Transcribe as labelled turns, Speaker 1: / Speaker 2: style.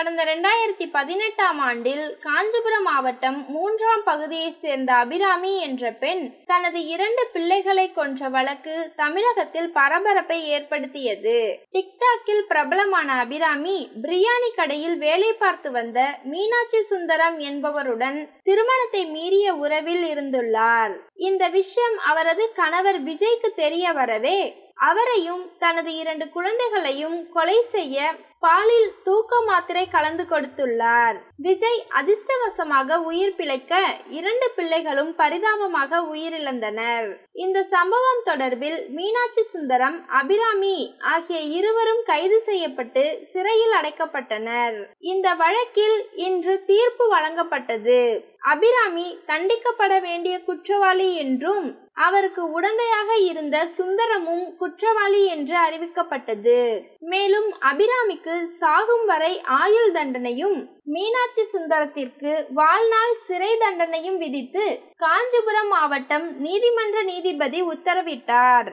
Speaker 1: கடந்த 2018ஆம் ஆண்டில் காஞ்சிபுரம் மாவட்டம் 3ஆம் பகுதியை சேர்ந்த அபிராமி என்ற பெண் தனது 2 பிள்ளைகளை கொன்ற வழக்கு தமிழகத்தில் பரபரப்பை ஏற்படுத்தியது. டிக்டாக்கில் பிரபலமான அபிராமி பிரியாணி கடையில் வேலை பார்த்து வந்த மீனாட்சி சுந்தரம் என்பவருடன் திருமணத்தை மீறிய உறவில் இருந்துள்ளார். இந்த விஷயம் அவரது கணவர் விஜய்க்கு தெரிய வரவே அவரையும் தனது 2 குழந்தைகளையும் கொலை செய்ய பாலில் தூக்க மாத்திரை கலந்து கொடுத்துள்ளார். விஜய் அதிர்ஷ்டவசமாக உயிர் பிழைக்க 2 பிள்ளைகளும் பரிதாபமாக உயிரிழந்தனர். இந்த சம்பவம் தொடர்பில் மீனாட்சி சுந்தரம், அபிராமி ஆகிய இருவரும் கைது செய்யப்பட்டு சிறையில் அடைக்கப்பட்டனர். இந்த வழக்கில் இன்று தீர்ப்பு வழங்கப்பட்டது. அபிராமி தண்டிக்கப்பட வேண்டிய குற்றவாளி என்றும் அவருக்கு உடந்தையாக இருந்த சுந்தரமும் குற்றவாளி என்று அறிவிக்கப்பட்டது. மேலும் அபிராமிக்கு சாகும் வரை ஆயுள் தண்டனையும் மீனாட்சி சுந்தரத்திற்கு வாழ்நாள் சிறை தண்டனையும் விதித்து காஞ்சிபுரம் மாவட்டம் நீதிமன்ற நீதிபதி உத்தரவிட்டார்.